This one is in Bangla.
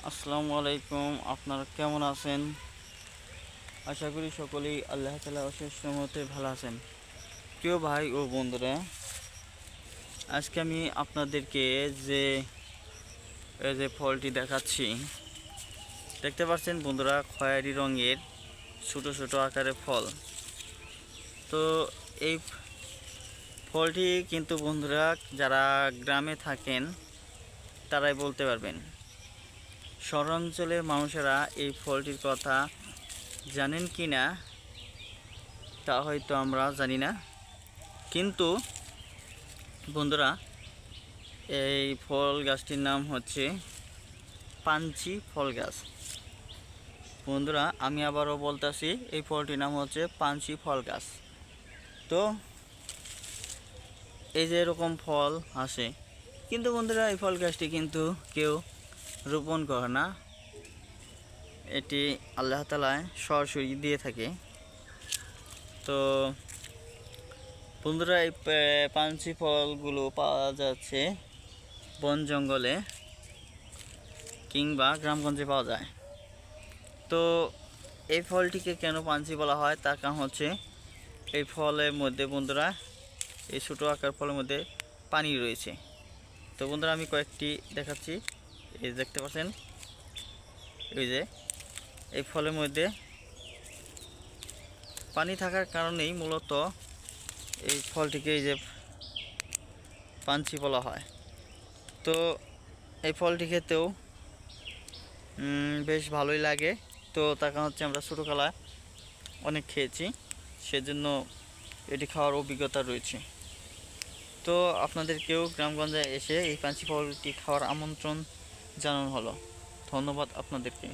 আসসালামু আলাইকুম। আপনারা কেমন আছেন? আশা করি সকলেই আল্লাহ তাআলার অশেষ রহমতে ভালো আছেন। প্রিয় ভাই ও বন্ধুরা, আজকে আমি আপনাদেরকে যে ফলটি দেখাচ্ছি, দেখতে পাচ্ছেন বন্ধুরা, খয়েরি রঙের ছোট ছোট আকারের ফল। তো এই ফলটি কিন্তু বন্ধুরা, যারা গ্রামে থাকেন তারাই বলতে পারবেন। শহরাঞ্চলের মানুষেরা এই ফলটির কথা জানেন কি না তা হয়তো আমরা জানি না, কিন্তু বন্ধুরা, এই ফল গাছটির নাম হচ্ছে পাঞ্চি ফল গাছ। বন্ধুরা, আমি আবারও বলতেছি, এই ফলটির নাম হচ্ছে পাঞ্চি ফল গাছ। তো এই যে এরকম ফল আসে, কিন্তু বন্ধুরা, এই ফল গাছটি কিন্তু কেউ রোপণ করে না, এটি আল্লাহ তাআলা সরাসরি দিয়ে থাকে। তো বন্ধুরা, এই পাঞ্চি ফলগুলো পাওয়া যাচ্ছে বন জঙ্গলে কিংবা গ্রামগঞ্জে পাওয়া যায়। তো এই ফলটিকে কেন পাঞ্চি বলা হয় তার কারণ হচ্ছে, এই ফলের মধ্যে বন্ধুরা, এই ছোটো আকার ফলের মধ্যে পানি রয়েছে। তো বন্ধুরা, আমি কয়েকটি দেখাচ্ছি। এই দেখতে পাচ্ছেন, এই যে এই ফলের মধ্যে পানি থাকার কারণেই মূলত এই ফলটিকে এই যে পাঞ্চি বলা হয়। তো এই ফলটি খেতেও বেশ ভালোই লাগে। তো তার কারণ হচ্ছে, আমরা ছোটোবেলায় অনেক খেয়েছি, সেজন্য এটি খাওয়ার অভিজ্ঞতা রয়েছে। তো আপনাদেরকেও গ্রামগঞ্জে এসে এই পাঞ্চি ফলটি খাওয়ার আমন্ত্রণ জানানো হলো। ধন্যবাদ আপনাদেরকে।